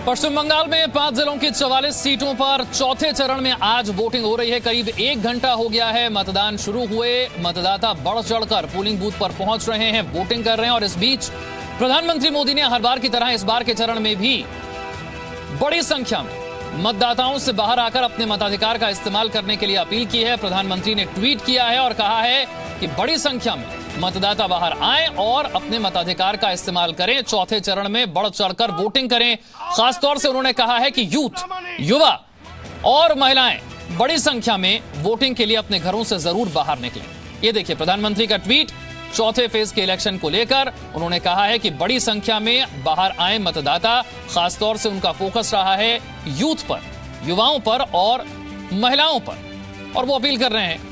पश्चिम बंगाल में 5 जिलों की 44 सीटों पर चौथे चरण में आज वोटिंग हो रही है। करीब 1 घंटा हो गया है मतदान शुरू हुए। मतदाता बढ़ चढ़कर पोलिंग बूथ पर पहुंच रहे हैं, वोटिंग कर रहे हैं। और इस बीच प्रधानमंत्री मोदी ने हर बार की तरह इस बार के चरण में भी बड़ी संख्या में मतदाताओं से बाहर आकर अपने मताधिकार का इस्तेमाल करने के लिए अपील की है। प्रधानमंत्री ने ट्वीट किया है और कहा है कि बड़ी संख्या में मतदाता बाहर आएं और अपने मताधिकार का इस्तेमाल करें। चौथे चरण में बढ़ चढ़कर वोटिंग करें। खासतौर से उन्होंने कहा है कि युवा और महिलाएं बड़ी संख्या में वोटिंग के लिए अपने घरों से जरूर बाहर निकलें। ये देखिए प्रधानमंत्री का ट्वीट चौथे फेज के इलेक्शन को लेकर। उन्होंने कहा है कि बड़ी संख्या में बाहर आए मतदाता, खासतौर से उनका फोकस रहा है यूथ पर, युवाओं पर और महिलाओं पर, और वो अपील कर रहे हैं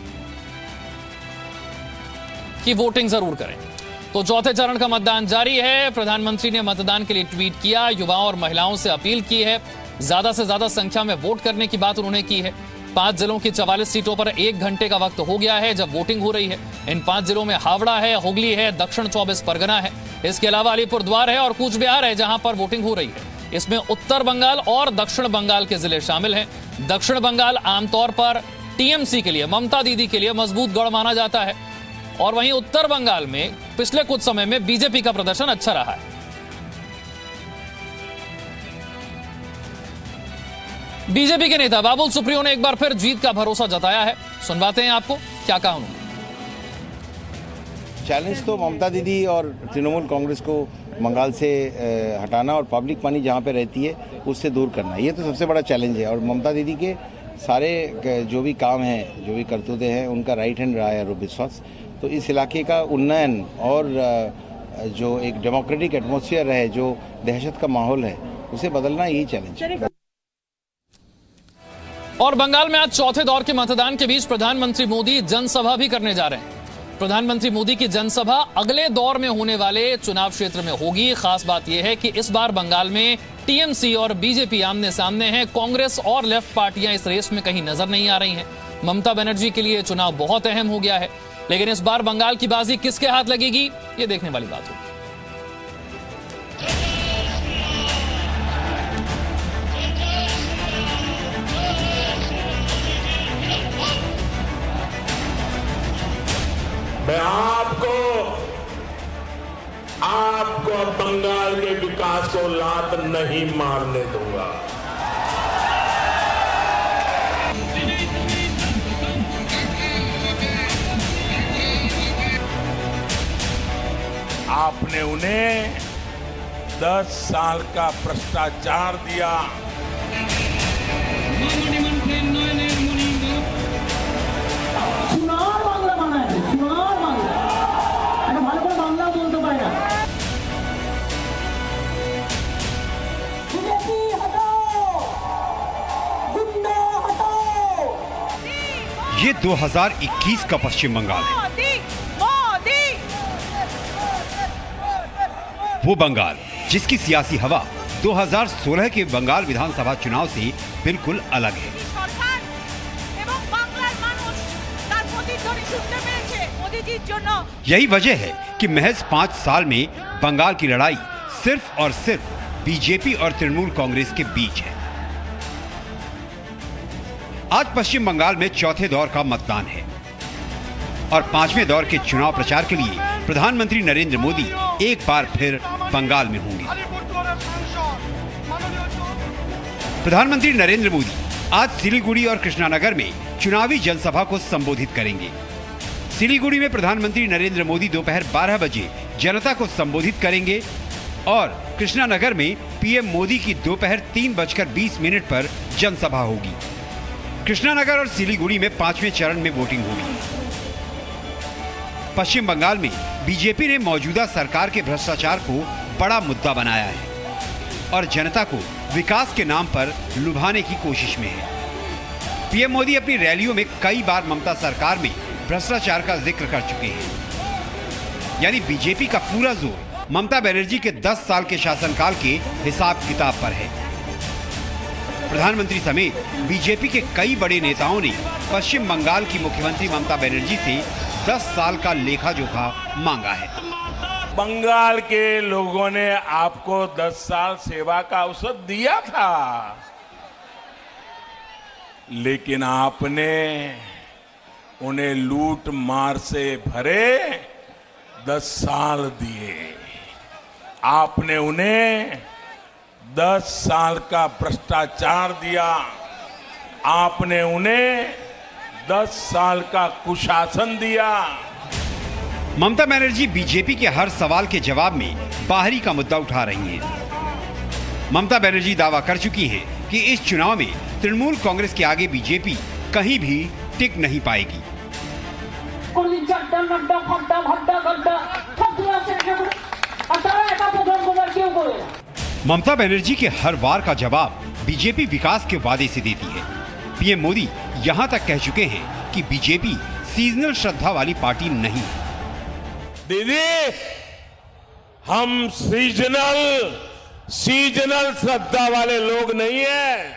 कि वोटिंग जरूर करें। तो चौथे चरण का मतदान जारी है। प्रधानमंत्री ने मतदान के लिए ट्वीट किया, युवाओं और महिलाओं से अपील की है, ज्यादा से ज्यादा संख्या में वोट करने की बात उन्होंने की है। 5 जिलों की 44 सीटों पर 1 घंटे का वक्त हो गया है जब वोटिंग हो रही है। इन 5 जिलों में हावड़ा है, हुगली है, दक्षिण 24 परगना है, इसके अलावा अलीपुरद्वार है और कूच बिहार है जहां पर वोटिंग हो रही है। इसमें उत्तर बंगाल और दक्षिण बंगाल के जिले शामिल हैं। दक्षिण बंगाल आमतौर पर टीएमसी के लिए, ममता दीदी के लिए मजबूत गढ़ माना जाता है, और वहीं उत्तर बंगाल में पिछले कुछ समय में बीजेपी का प्रदर्शन अच्छा रहा है। बीजेपी के नेता बाबुल सुप्रियो ने एक बार फिर जीत का भरोसा जताया है। सुनवाते हैं आपको क्या कहा उन्होंने। चैलेंज तो ममता दीदी और तृणमूल कांग्रेस को बंगाल से हटाना और पब्लिक मनी जहां पे रहती है उससे दूर करना, ये तो सबसे बड़ा चैलेंज है। और ममता दीदी के सारे जो भी काम हैं, जो भी करतूतें हैं, उनका राइट हैंड रहा है आरोप विश्वास। तो इस इलाके का उन्नयन और जो एक डेमोक्रेटिक एटमॉस्फेयर है, जो दहशत का माहौल है, उसे बदलना यही चैलेंज है। और बंगाल में आज चौथे दौर के मतदान के बीच प्रधानमंत्री मोदी जनसभा भी करने जा रहे हैं। प्रधानमंत्री मोदी की जनसभा अगले दौर में होने वाले चुनाव क्षेत्र में होगी। खास बात यह है कि इस बार बंगाल में टीएमसी और बीजेपी आमने सामने हैं। कांग्रेस और लेफ्ट पार्टियां इस रेस में कहीं नजर नहीं आ रही हैं। ममता बनर्जी के लिए चुनाव बहुत अहम हो गया है, लेकिन इस बार बंगाल की बाजी किसके हाथ लगेगी, ये देखने वाली बात होगी। मैं आपको बंगाल के विकास को लात नहीं मारने दूंगा। आपने उन्हें 10 साल का भ्रष्टाचार दिया। ये 2021 का पश्चिम बंगाल है। वो बंगाल जिसकी सियासी हवा 2016 के बंगाल विधानसभा चुनाव से बिल्कुल अलग है। यही वजह है कि महज 5 साल में बंगाल की लड़ाई सिर्फ और सिर्फ बीजेपी और तृणमूल कांग्रेस के बीच है। आज पश्चिम बंगाल में चौथे दौर का मतदान है और 5वें दौर के चुनाव प्रचार के लिए प्रधानमंत्री नरेंद्र मोदी एक बार फिर बंगाल में होंगे। प्रधानमंत्री नरेंद्र मोदी आज सिलीगुड़ी और कृष्णानगर में चुनावी जनसभा को संबोधित करेंगे। सिलीगुड़ी में प्रधानमंत्री नरेंद्र मोदी दोपहर 12 बजे जनता को संबोधित करेंगे और कृष्णानगर में पीएम मोदी की दोपहर 3:20 पर जनसभा होगी। कृष्णानगर और सिलीगुड़ी में 5वें चरण में वोटिंग होगी। पश्चिम बंगाल में बीजेपी ने मौजूदा सरकार के भ्रष्टाचार को बड़ा मुद्दा बनाया है और जनता को विकास के नाम पर लुभाने की कोशिश में है। पीएम मोदी अपनी रैलियों में कई बार ममता सरकार में भ्रष्टाचार का जिक्र कर चुके हैं। यानी बीजेपी का पूरा जोर ममता बनर्जी के 10 साल के शासनकाल के हिसाब किताब पर है। प्रधानमंत्री समेत बीजेपी के कई बड़े नेताओं ने पश्चिम बंगाल की मुख्यमंत्री ममता बनर्जी से 10 साल का लेखा जोखा मांगा है। बंगाल के लोगों ने आपको 10 साल सेवा का अवसर दिया था, लेकिन आपने उन्हें लूट मार से भरे 10 साल दिए। आपने उन्हें 10 साल का भ्रष्टाचार दिया। आपने उन्हें 10 साल का कुशासन दिया। ममता बनर्जी बीजेपी के हर सवाल के जवाब में बाहरी का मुद्दा उठा रही हैं। ममता बनर्जी दावा कर चुकी हैं कि इस चुनाव में तृणमूल कांग्रेस के आगे बीजेपी कहीं भी टिक नहीं पाएगी। ममता बनर्जी के हर वार का जवाब बीजेपी विकास के वादे से देती है। पीएम मोदी यहां तक कह चुके हैं कि बीजेपी सीजनल श्रद्धा वाली पार्टी नहीं है। दीदी, हम सीजनल श्रद्धा वाले लोग नहीं हैं।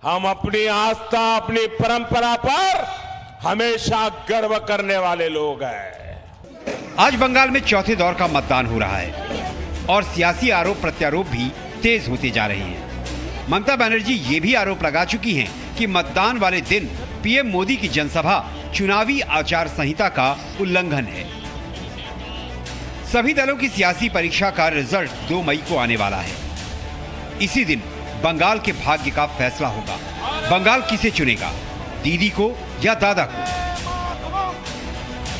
हम अपनी आस्था, अपनी परंपरा पर हमेशा गर्व करने वाले लोग हैं। आज बंगाल में चौथे दौर का मतदान हो रहा है और सियासी आरोप प्रत्यारोप भी तेज होते जा रहे हैं। ममता बनर्जी ये भी आरोप लगा चुकी हैं कि मतदान वाले दिन पीएम मोदी की जनसभा चुनावी आचार संहिता का उल्लंघन है। सभी दलों की सियासी परीक्षा का रिजल्ट 2 मई को आने वाला है। इसी दिन बंगाल के भाग्य का फैसला होगा। बंगाल किसे चुनेगा, दीदी को या दादा को?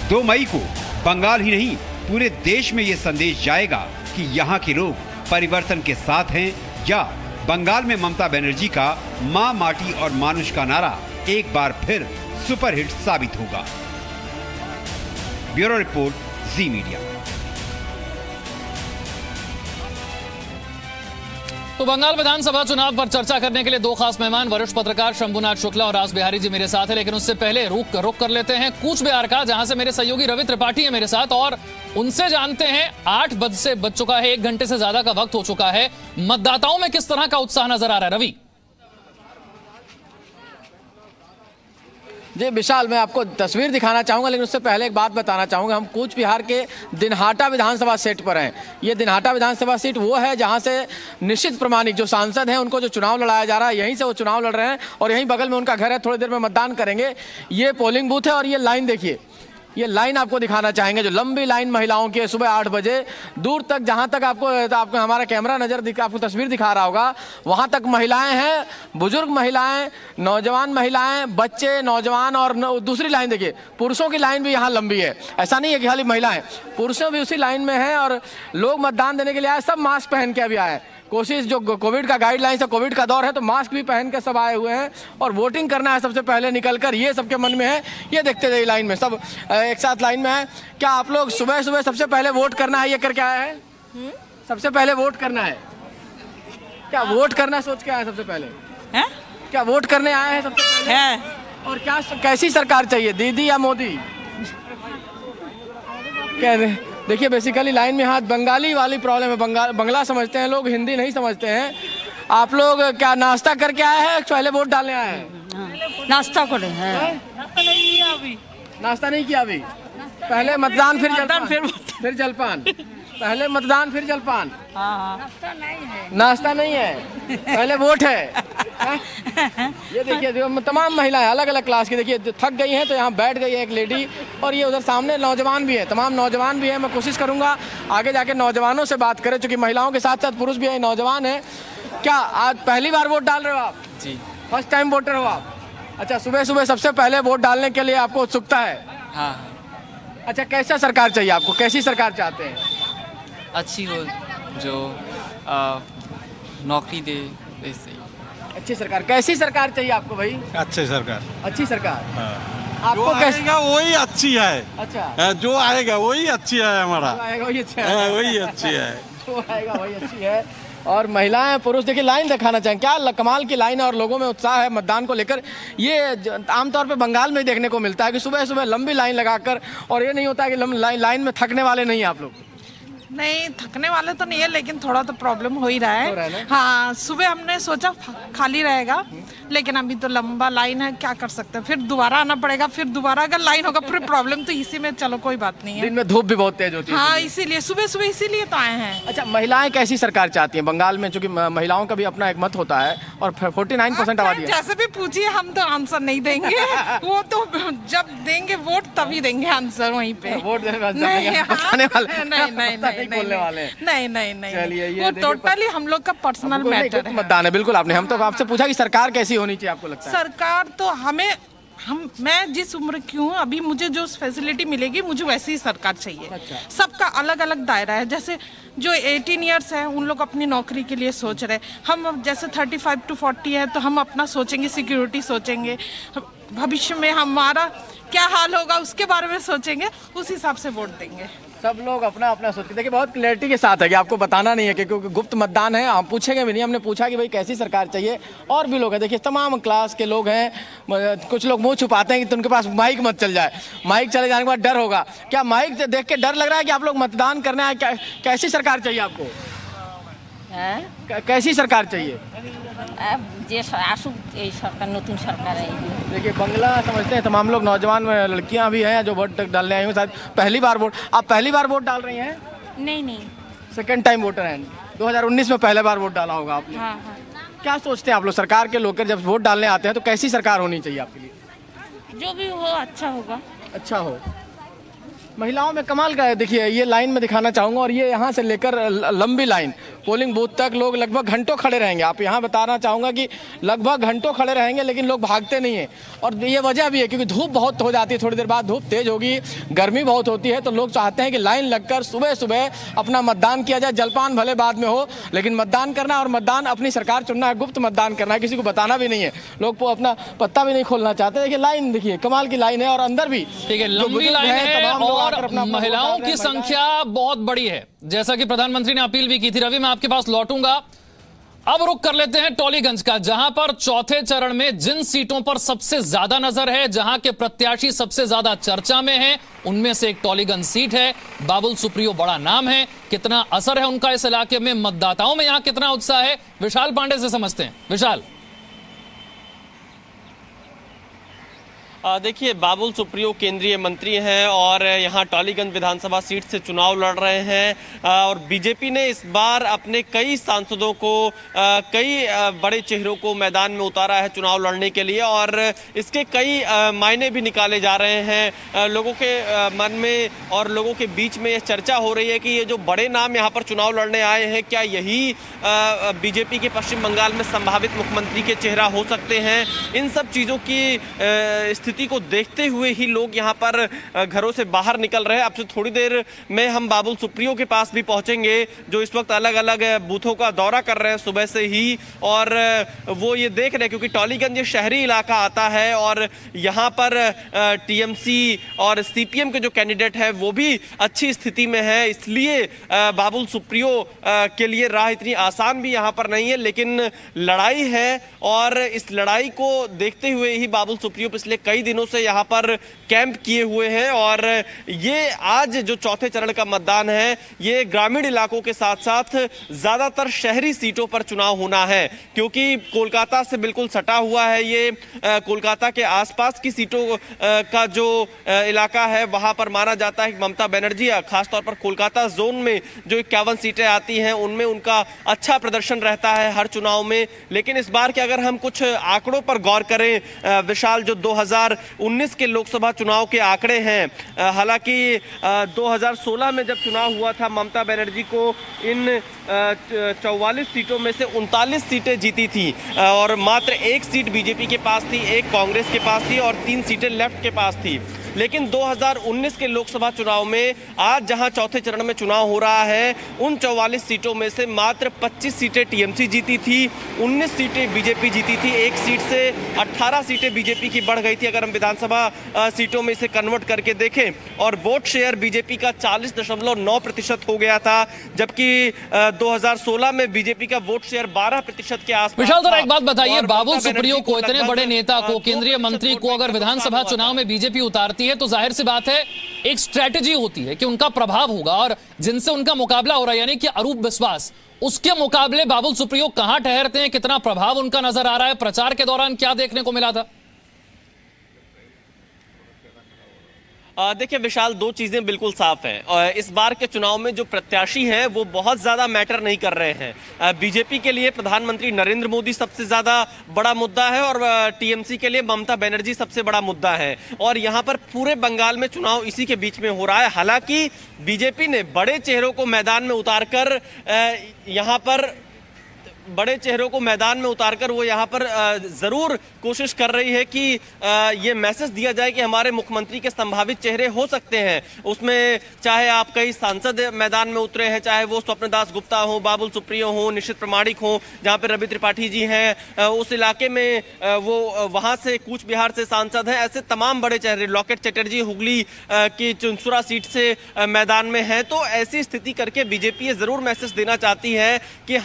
2 मई को बंगाल ही नहीं पूरे देश में ये संदेश जाएगा कि यहाँ के लोग परिवर्तन के साथ हैं या बंगाल में ममता बनर्जी का मां माटी और मानुष का नारा एक बार फिर सुपरहिट साबित होगा। ब्यूरो रिपोर्ट, जी मीडिया। तो बंगाल विधानसभा चुनाव पर चर्चा करने के लिए 2 खास मेहमान, वरिष्ठ पत्रकार शंभुनाथ शुक्ला और रास बिहारी जी मेरे साथ है। लेकिन उससे पहले रुक कर लेते हैं कूच बिहार का, जहां से मेरे सहयोगी रवि त्रिपाठी है मेरे साथ, और उनसे जानते हैं 8 बज चुका है, 1 घंटे से ज्यादा का वक्त हो चुका है। मतदाताओं में किस तरह का उत्साह नजर आ रहा है रवि? जी विशाल, मैं आपको तस्वीर दिखाना चाहूंगा, लेकिन उससे पहले एक बात बताना चाहूंगा। हम कूच बिहार के दिनहाटा विधानसभा सीट पर हैं। ये दिनहाटा विधानसभा सीट वो है जहां से निश्चित प्रमाणिक जो सांसद हैं उनको जो चुनाव लड़ाया जा रहा है, यहीं से वो चुनाव लड़ रहे हैं और यहीं बगल में उनका घर है। थोड़ी देर में मतदान करेंगे। ये पोलिंग बूथ है और ये लाइन देखिए, ये लाइन आपको दिखाना चाहेंगे, जो लंबी लाइन महिलाओं की है सुबह 8 बजे दूर तक, जहां तक आपको हमारा कैमरा आपको तस्वीर दिखा रहा होगा, वहां तक महिलाएं हैं, बुजुर्ग महिलाएं, नौजवान महिलाएं, बच्चे, नौजवान, और दूसरी लाइन देखिए, पुरुषों की लाइन भी यहाँ लंबी है। ऐसा नहीं है कि खाली महिलाएं, पुरुषों भी उसी लाइन में हैं और लोग मतदान देने के लिए आए। सब मास्क पहन के अभी आए। कोशिश, जो कोविड का गाइडलाइंस है, कोविड का दौर है, तो मास्क भी पहन के सब आए हुए हैं और वोटिंग करना है सबसे पहले निकलकर, ये सबके मन में है। ये देखते जाइए, लाइन में सब एक साथ लाइन में है। क्या आप लोग सुबह सुबह सबसे पहले वोट करना है ये करके आए हैं? सबसे पहले वोट करना है? क्या वोट करना सोच के आए सबसे पहले? है? क्या वोट करने आए हैं सबसे पहले? है। और क्या कैसी सरकार चाहिए, दीदी या मोदी? कह रहे देखिए, बेसिकली लाइन में हाथ बंगाली वाली प्रॉब्लम है। बंगला समझते हैं लोग, हिंदी नहीं समझते हैं। आप लोग क्या नाश्ता करके आए हैं, पहले वोट डालने आए हैं? नाश्ता करे हैं। नाश्ता नहीं किया अभी? नाश्ता नहीं किया अभी? पहले मतदान फिर जलपान, फिर जलपान, पहले मतदान फिर जलपान। नाश्ता नहीं है, पहले वोट है। ये देखिए, तमाम महिलाएं अलग अलग क्लास की, देखिए थक गई हैं तो यहाँ बैठ गई है एक लेडी, और ये उधर सामने नौजवान भी है, तमाम नौजवान भी है। मैं कोशिश करूंगा आगे जाके नौजवानों से बात करें, क्योंकि महिलाओं के साथ साथ पुरुष भी है, नौजवान है। क्या आज पहली बार वोट डाल रहे हो आप? जी, फर्स्ट टाइम वोटर हो आप? अच्छा, सुबह सुबह सबसे पहले वोट डालने के लिए आपको उत्सुकता है? हाँ। अच्छा, कैसा सरकार चाहिए आपको, कैसी सरकार चाहते हैं? अच्छी हो, जो नौकरी दे, ऐसे। अच्छी सरकार, कैसी सरकार चाहिए आपको भाई? अच्छी सरकार। अच्छी सरकार। हाँ। आपको कैसी? वही अच्छी है। अच्छा, जो आएगा वही अच्छी है हमारा। जो आएगा वही अच्छा है। वही अच्छी है। जो आएगा वही अच्छी है। और महिलाएं पुरुष देखिए लाइन दिखाना चाहें, क्या कमाल की लाइन है और लोगों में उत्साह है मतदान को लेकर। ये आमतौर पे बंगाल में देखने को मिलता है कि सुबह सुबह लंबी लाइन लगाकर, और ये नहीं होता है कि लाइन में थकने वाले नहीं आप लोग। नहीं, थकने वाले तो नहीं है, लेकिन थोड़ा तो प्रॉब्लम हो ही रहा है। हाँ, सुबह हमने सोचा खाली रहेगा, लेकिन अभी तो लंबा लाइन है, क्या कर सकते हैं, फिर दोबारा आना पड़ेगा, फिर दोबारा अगर लाइन होगा फिर प्रॉब्लम तो इसी में, चलो कोई बात नहीं है। दिन में धूप भी बहुत तेज होती है। हाँ, इसीलिए सुबह इसीलिए तो आए हैं। अच्छा, महिलाएं कैसी सरकार चाहती हैं बंगाल में, चूंकि महिलाओं का भी अपना एक मत होता है और 49% आबादी है। जैसे भी पूछिए, हम तो आंसर नहीं देंगे। वो तो जब देंगे वोट तभी देंगे आंसर, वहीं पे वोट देने वाले बोलने वाले नहीं। चलिए, वो टोटली हम लोग का पर्सनल मैटर है। मतदान है, बिल्कुल। आपने हम तो आपसे पूछा कि सरकार कैसी होनी चाहिए आपको लगता है? सरकार तो मैं जिस उम्र की हूँ अभी, मुझे जो फैसिलिटी मिलेगी मुझे वैसी ही सरकार चाहिए। अच्छा। सबका अलग अलग दायरा है। जैसे जो 18 ईयर्स है उन लोग अपनी नौकरी के लिए सोच रहे, हम जैसे 35 to 40 है तो हम अपना सोचेंगे, सिक्योरिटी सोचेंगे, भविष्य में हमारा क्या हाल होगा उसके बारे में सोचेंगे, उस हिसाब से वोट देंगे। सब लोग अपना अपना सोचते। देखिए, बहुत क्लैरिटी के साथ है कि आपको बताना नहीं है क्योंकि गुप्त मतदान है, हम पूछेंगे भी नहीं। हमने पूछा कि भाई कैसी सरकार चाहिए, और भी लोग हैं, देखिए तमाम क्लास के लोग हैं। कुछ लोग मुंह छुपाते हैं कि उनके पास माइक मत चल जाए, माइक चले जाने के बाद डर होगा। क्या माइक देख के डर लग रहा है कि आप लोग मतदान करने आए? कैसी सरकार चाहिए आपको? कैसी सरकार चाहिए? नतून सरकार है। देखिए, बंगला समझते हैं तमाम लोग, नौजवान लड़कियां भी हैं जो वोट डालने आई हुई, शायद पहली बार वोट। आप पहली बार वोट डाल रही हैं? नहीं, सेकंड टाइम वोटर हैं। 2019 में पहले बार वोट डाला होगा आपने। हाँ। क्या सोचते हैं आप लोग, सरकार के लोग जब वोट डालने आते हैं तो कैसी सरकार होनी चाहिए आपके लिए? जो भी हो अच्छा होगा। अच्छा हो। महिलाओं में कमाल का है। देखिए, ये लाइन में दिखाना चाहूँगा, और ये यहाँ से लेकर लंबी लाइन पोलिंग बूथ तक लोग लगभग घंटों खड़े रहेंगे। आप यहाँ बताना चाहूँगा कि लगभग घंटों खड़े रहेंगे, लेकिन लोग भागते नहीं हैं। और ये वजह भी है क्योंकि धूप बहुत हो जाती है, थोड़ी देर बाद धूप तेज होगी, गर्मी बहुत होती है, तो लोग चाहते हैं कि लाइन लगकर सुबह सुबह अपना मतदान किया जाए। जलपान भले बाद में हो, लेकिन मतदान करना है, और मतदान अपनी सरकार चुनना है, गुप्त मतदान करना है, किसी को बताना भी नहीं है। लोग अपना पत्ता भी नहीं खोलना चाहते। देखिए, लाइन देखिए, कमाल की लाइन है, और अंदर भी ठीक है, लंबी लाइन है, और महिलाओं की संख्या बहुत बड़ी है, जैसा कि प्रधानमंत्री ने अपील भी की थी। रवि, मैं आपके पास लौटूंगा। अब रुक कर लेते हैं टॉलीगंज का, जहां पर चौथे चरण में जिन सीटों पर सबसे ज्यादा नजर है, जहां के प्रत्याशी सबसे ज्यादा चर्चा में हैं, उनमें से एक टॉलीगंज सीट है। बाबुल सुप्रियो बड़ा नाम है, कितना असर है उनका इस इलाके में, मतदाताओं में यहां कितना उत्साह है, विशाल पांडे से समझते हैं। विशाल, देखिए, बाबुल सुप्रियो केंद्रीय मंत्री हैं और यहाँ टॉलीगंज विधानसभा सीट से चुनाव लड़ रहे हैं, और बीजेपी ने इस बार अपने कई सांसदों को, कई बड़े चेहरों को मैदान में उतारा है चुनाव लड़ने के लिए, और इसके कई मायने भी निकाले जा रहे हैं। लोगों के मन में और लोगों के बीच में ये चर्चा हो रही है कि ये जो बड़े नाम यहाँ पर चुनाव लड़ने आए हैं, क्या यही बीजेपी के पश्चिम बंगाल में संभावित मुख्यमंत्री के चेहरा हो सकते हैं? इन सब चीज़ों की स्थिति को देखते हुए ही लोग यहाँ पर घरों से बाहर निकल रहे हैं। अब से थोड़ी देर में हम बाबुल सुप्रियो के पास भी पहुंचेंगे, जो इस वक्त अलग अलग बूथों का दौरा कर रहे हैं सुबह से ही, और वो ये देख रहे हैं क्योंकि टॉलीगंज ये शहरी इलाका आता है, और यहाँ पर टीएमसी और सीपीएम के जो कैंडिडेट है वो भी अच्छी स्थिति में है, इसलिए बाबुल सुप्रियो के लिए राह इतनी आसान भी यहाँ पर नहीं है, लेकिन लड़ाई है, और इस लड़ाई को देखते हुए ही बाबुल सुप्रियो पिछले कई दिनों से यहाँ पर कैंप किए हुए हैं। और ये आज जो चौथे चरण का मतदान है, ये ग्रामीण इलाकों के साथ साथ ज्यादातर शहरी सीटों पर चुनाव होना है, क्योंकि कोलकाता से बिल्कुल सटा हुआ है ये। कोलकाता के आसपास की सीटों का जो इलाका है, वहां पर माना जाता है कि ममता बनर्जी खासतौर पर कोलकाता जोन में जो 51 सीटें आती हैं उनमें उनका अच्छा प्रदर्शन रहता है हर चुनाव में। लेकिन इस बार के अगर हम कुछ आंकड़ों पर गौर करें विशाल, जो 2019 के लोकसभा चुनाव के आंकड़े हैं, हालांकि 2016 में जब चुनाव हुआ था, ममता बनर्जी को इन 44 सीटों में से 39 सीटें जीती थी, और मात्र एक सीट बीजेपी के पास थी, एक कांग्रेस के पास थी, और 3 सीटें लेफ्ट के पास थी। लेकिन 2019 के लोकसभा चुनाव में आज जहां चौथे चरण में चुनाव हो रहा है, उन 44 सीटों में से मात्र 25 सीटें टीएमसी जीती थी, 19 सीटें बीजेपी जीती थी, एक सीट से 18 सीटें बीजेपी की बढ़ गई थी अगर हम विधानसभा सीटों में इसे कन्वर्ट करके देखें। और वोट शेयर बीजेपी का 40.9% हो गया था, जबकि 2016 में बीजेपी का वोट शेयर 12% के आसपास। विशाल जरा एक बात बताइए, बाबुल सुप्रियो को, इतने बड़े नेता को, केंद्रीय मंत्री को अगर विधानसभा चुनाव में बीजेपी उतारती है है तो जाहिर सी बात है एक स्ट्रैटेजी होती है कि उनका प्रभाव होगा, और जिनसे उनका मुकाबला हो रहा है यानी कि अरूप विश्वास, उसके मुकाबले बाबुल सुप्रियो कहां ठहरते हैं, कितना प्रभाव उनका नजर आ रहा है, प्रचार के दौरान क्या देखने को मिला था? देखिए विशाल, दो चीजें बिल्कुल साफ हैं। और इस बार के चुनाव में जो प्रत्याशी हैं वो बहुत ज्यादा मैटर नहीं कर रहे हैं। बीजेपी के लिए प्रधानमंत्री नरेंद्र मोदी सबसे ज्यादा बड़ा मुद्दा है और टीएमसी के लिए ममता बनर्जी सबसे बड़ा मुद्दा है, और यहाँ पर पूरे बंगाल में चुनाव इसी के बीच में हो रहा है। हालांकि बीजेपी ने बड़े चेहरों को मैदान में उतारकर यहाँ पर वो यहाँ पर जरूर कोशिश कर रही है कि ये मैसेज दिया जाए कि हमारे मुख्यमंत्री के संभावित चेहरे हो सकते हैं। उसमें चाहे आप कई सांसद मैदान में उतरे हैं, चाहे वो स्वप्नदास गुप्ता हो, बाबुल सुप्रियो हो, निशित प्रमाणिक हो, जहाँ पे रवि त्रिपाठी जी हैं, उस इलाके में वो वहाँ से कूच बिहार से सांसद हैं। ऐसे तमाम बड़े चेहरे, लॉकेट चटर्जी हुगली की चुनसुरा सीट से मैदान में हैं। तो ऐसी स्थिति करके बीजेपी ये जरूर मैसेज देना चाहती है कि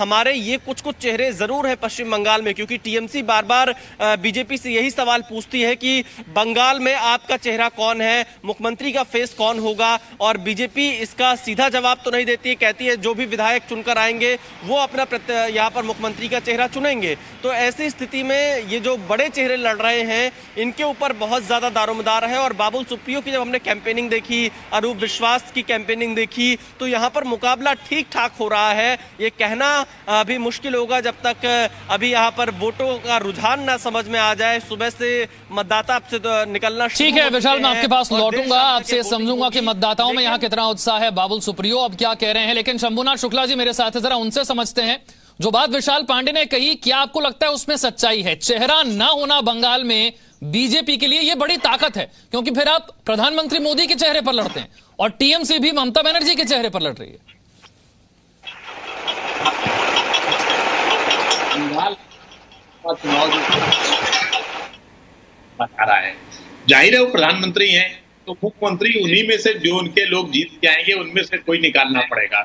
हमारे ये कुछ चेहरे जरूर है पश्चिम बंगाल में, क्योंकि टीएमसी बार बार बीजेपी से यही सवाल पूछती है कि बंगाल में आपका चेहरा कौन है, मुख्यमंत्री का फेस कौन होगा, और बीजेपी इसका सीधा जवाब तो नहीं देती है। कहती है जो भी विधायक चुनकर आएंगे वो अपना यहाँ पर मुख्यमंत्री का चेहरा चुनेंगे। तो ऐसी स्थिति में ये जो बड़े चेहरे लड़ रहे हैं इनके ऊपर बहुत ज्यादा दारोमदार है। और बाबुल सुप्रियो की जब हमने कैंपेनिंग देखी, अरूप विश्वास की कैंपेनिंग देखी, तो यहाँ पर मुकाबला ठीक ठाक हो रहा है। ये कहना अभी मुश्किल होगा जब तक अभी यहाँ पर वोटों का रुझान ना समझ में आ जाए। सुबह से मतदाता आपसे निकलना ठीक है विशाल, मैं आपके पास लौटूंगा, आपसे समझूंगा कि मतदाताओं में यहाँ कितना उत्साह है। बाबुल सुप्रियो अब क्या कह रहे हैं, लेकिन शंभुनाथ शुक्ला जी मेरे साथ है, जरा उनसे समझते हैं। जो बात विशाल पांडे ने कही, क्या आपको लगता है उसमें सच्चाई है? चेहरा ना होना बंगाल में बीजेपी के लिए ये बड़ी ताकत है, क्योंकि फिर आप प्रधानमंत्री मोदी के चेहरे पर लड़ते हैं और टीएमसी भी ममता बनर्जी के चेहरे पर लड़ रही है। बंगाल का चुनाव बता रहा है, जाहिर है वो प्रधानमंत्री हैं, तो मुख्यमंत्री उन्हीं में से जो उनके लोग जीत के आएंगे उनमें से कोई निकालना पड़ेगा।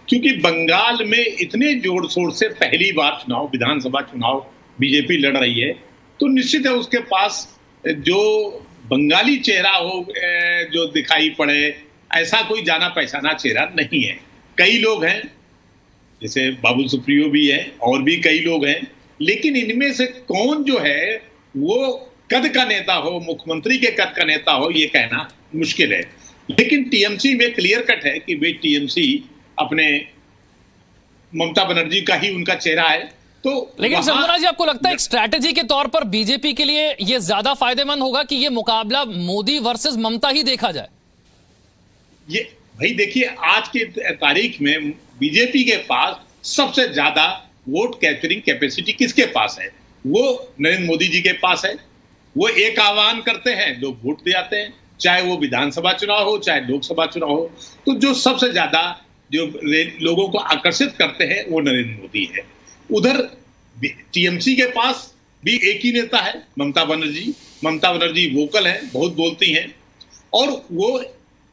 क्योंकि बंगाल में इतने जोर शोर से पहली बार चुनाव, विधानसभा चुनाव बीजेपी लड़ रही है, तो निश्चित है उसके पास जो बंगाली चेहरा हो जो दिखाई पड़े, ऐसा कोई जाना पहचाना चेहरा नहीं है। कई लोग हैं, जैसे बाबुल सुप्रियो भी है और भी कई लोग हैं, लेकिन इनमें से कौन जो है वो कद का नेता हो, मुख्यमंत्री के कद का नेता हो, ये कहना मुश्किल है। लेकिन टीएमसी में क्लियर कट है कि वे टीएमसी अपने ममता बनर्जी का ही उनका चेहरा है। तो लेकिन शंभुनाथ जी, आपको लगता है एक स्ट्रैटेजी के तौर पर बीजेपी के लिए ये ज्यादा फायदेमंद होगा कि ये मुकाबला मोदी वर्सेस ममता ही देखा जाए? ये भाई देखिए, आज की तारीख में बीजेपी के पास सबसे ज्यादा वोट कैप्चरिंग कैपेसिटी किसके पास है? वो नरेंद्र मोदी जी के पास है। वो एक आह्वान करते हैं, लोग वोट दे जाते हैं, चाहे वो विधानसभा चुनाव हो चाहे लोकसभा चुनाव हो। तो जो सबसे ज्यादा जो लोगों को आकर्षित करते हैं वो नरेंद्र मोदी है। उधर टीएमसी के पास भी एक ही नेता है, ममता बनर्जी। ममता बनर्जी वोकल है, बहुत बोलती हैं, और वो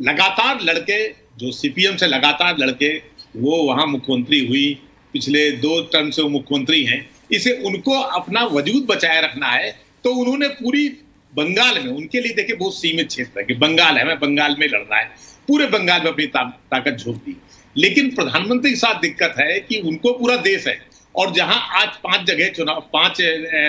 लगातार लड़के, जो सीपीएम से लगातार लड़के वो वहां मुख्यमंत्री हुई, पिछले 2 टर्म से वो मुख्यमंत्री हैं। इसे उनको अपना वजूद बचाए रखना है, तो उन्होंने पूरी बंगाल में, उनके लिए देखिए बहुत सीमित क्षेत्र है कि बंगाल है, मैं बंगाल में लड़ना है, पूरे बंगाल में अपनी ताकत झोंक दी। लेकिन प्रधानमंत्री के साथ दिक्कत है कि उनको पूरा देश है, और जहां आज 5 जगह चुनाव, 5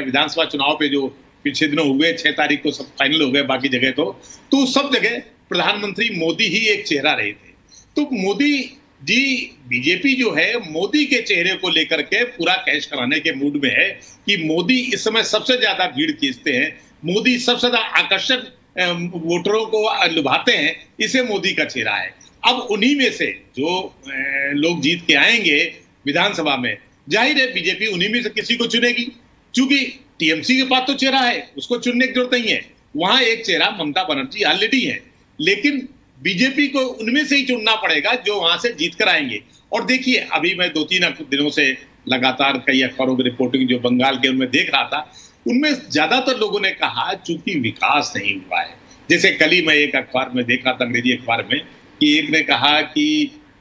विधानसभा चुनाव पे जो पिछले दिनों हुए, 6 तारीख को सब फाइनल हो गए, बाकी जगह तो सब जगह प्रधानमंत्री मोदी ही एक चेहरा रहे थे। तो मोदी जी, बीजेपी जो है मोदी के चेहरे को लेकर के पूरा कैश कराने के मूड में है कि मोदी इस समय सबसे ज्यादा भीड़ खींचते हैं, मोदी सबसे ज्यादा आकर्षक वोटरों को लुभाते हैं, इसे मोदी का चेहरा है। अब उन्हीं में से जो लोग जीत के आएंगे विधानसभा में, जाहिर है बीजेपी उन्हीं में से किसी को चुनेगी, क्योंकि टीएमसी के पास तो चेहरा है, उसको चुनने की जरूरत नहीं है। वहां एक चेहरा ममता बनर्जी ऑलरेडी है, लेकिन बीजेपी को उनमें से ही चुनना पड़ेगा जो वहां से जीत कर आएंगे। और देखिए, अभी मैं 2-3 दिनों से लगातार कई अखबारों की रिपोर्टिंग जो बंगाल के उनमें देख रहा था, उनमें ज्यादातर लोगों ने कहा चूंकि विकास नहीं हुआ है। जैसे कल ही मैं एक अखबार में देख रहा था, अंग्रेजी अखबार में, कि एक ने कहा कि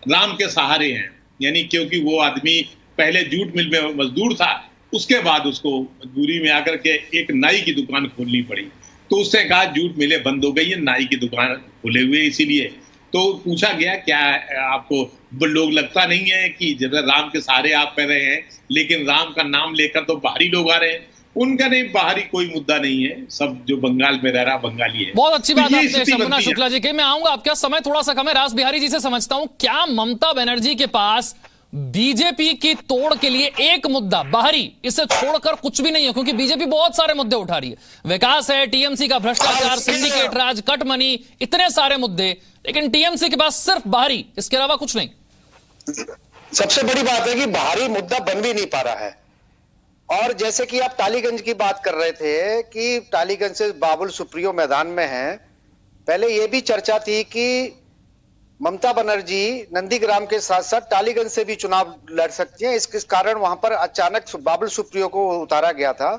राम के सहारे हैं, यानी क्योंकि वो आदमी पहले जूट मिल में मजदूर था, उसके बाद उसको मजबूरी में आकर के एक नाई की दुकान खोलनी पड़ी। तो उसने कहा जूट मिले बंद हो गई है, नाई की दुकान खुले हुए इसीलिए। तो पूछा गया क्या आपको लोग लगता नहीं है कि जैसे राम के सहारे आप कर रहे हैं, लेकिन राम का नाम लेकर तो बाहरी लोग आ रहे हैं। उनका नहीं, बाहरी कोई मुद्दा नहीं है, सब जो बंगाल में रह रहा बंगाली है। बहुत अच्छी बात आपने शंभुनाथ शुक्ला जी की। मैं आऊंगा, आपका समय थोड़ा सा कम है, रास बिहारी जी से समझता हूं, क्या ममता बनर्जी के पास बीजेपी की तोड़ के लिए एक मुद्दा बाहरी इसे छोड़कर कुछ भी नहीं है? क्योंकि बीजेपी बहुत सारे मुद्दे उठा रही है, विकास है, टीएमसी का भ्रष्टाचार, सिंडिकेट राज, कट मनी, इतने सारे मुद्दे, लेकिन टीएमसी के पास सिर्फ बाहरी, इसके अलावा कुछ नहीं। सबसे बड़ी बात है कि बाहरी मुद्दा बन भी नहीं पा रहा है। और जैसे कि आप टालीगंज की बात कर रहे थे कि टालीगंज से बाबुल सुप्रियो मैदान में है, पहले यह भी चर्चा थी कि ममता बनर्जी नंदीग्राम के साथ साथ टालीगंज से भी चुनाव लड़ सकती हैं। इस कारण वहां पर अचानक बाबुल सुप्रियो को उतारा गया था।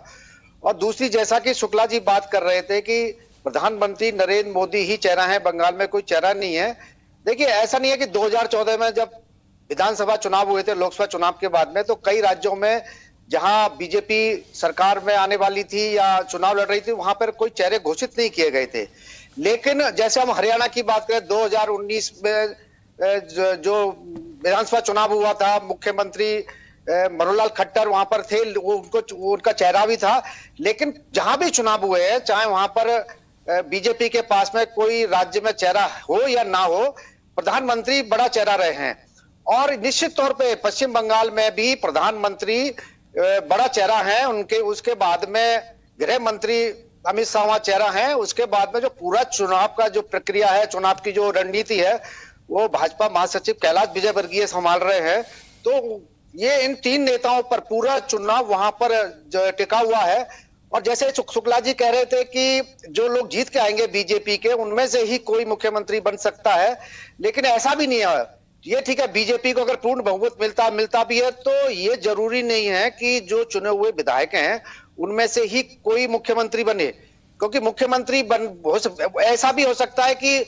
और दूसरी, जैसा कि शुक्ला जी बात कर रहे थे कि प्रधानमंत्री नरेंद्र मोदी ही चेहरा है, बंगाल में कोई चेहरा नहीं है। देखिए, ऐसा नहीं है कि 2014 में जब विधानसभा चुनाव हुए थे, लोकसभा चुनाव के बाद में, तो कई राज्यों में जहां बीजेपी सरकार में आने वाली थी या चुनाव लड़ रही थी, वहां पर कोई चेहरे घोषित नहीं किए गए थे। लेकिन जैसे हम हरियाणा की बात करें, 2019 में जो विधानसभा चुनाव हुआ था, मुख्यमंत्री मनोहर खट्टर वहां पर थे, उनका चेहरा भी था। लेकिन जहां भी चुनाव हुए हैं, चाहे वहां पर बीजेपी के पास में कोई राज्य में चेहरा हो या ना हो, प्रधानमंत्री बड़ा चेहरा रहे हैं। और निश्चित तौर पे पश्चिम बंगाल में भी प्रधानमंत्री बड़ा चेहरा है उनके। उसके बाद में गृह मंत्री अमित शाह वहां चेहरा है। उसके बाद में जो पूरा चुनाव का जो प्रक्रिया है, चुनाव की जो रणनीति है, वो भाजपा महासचिव कैलाश विजयवर्गीय संभाल रहे हैं। तो ये इन तीन नेताओं पर पूरा चुनाव वहां पर टिका हुआ है। और जैसे शुक्ला जी कह रहे थे कि जो लोग जीत के आएंगे बीजेपी के, उनमें से ही कोई मुख्यमंत्री बन सकता है, लेकिन ऐसा भी नहीं है। ये ठीक है, बीजेपी को अगर पूर्ण बहुमत मिलता भी है, तो ये जरूरी नहीं है कि जो चुने हुए विधायक हैं उनमें से ही कोई मुख्यमंत्री बने। क्योंकि मुख्यमंत्री ऐसा भी हो सकता है कि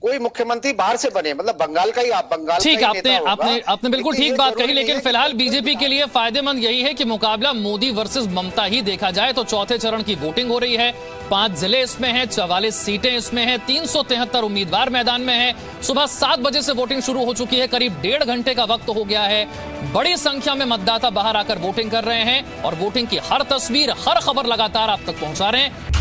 कोई मुख्यमंत्री बाहर से बने, मतलब बंगाल का ही, आप बंगाल ठीक, आपने बिल्कुल ठीक बात कही। लेकिन फिलहाल बीजेपी के लिए फायदेमंद यही है कि मुकाबला मोदी वर्सेस ममता ही देखा जाए। तो चौथे चरण की वोटिंग हो रही है, 5 जिले इसमें हैं, 44 सीटें इसमें हैं, 373 उम्मीदवार मैदान में हैं। सुबह 7 बजे से वोटिंग शुरू हो चुकी है, करीब 1.5 घंटे का वक्त हो गया है। बड़ी संख्या में मतदाता बाहर आकर वोटिंग कर रहे हैं और वोटिंग की हर तस्वीर, हर खबर लगातार आप तक पहुंचा रहे हैं।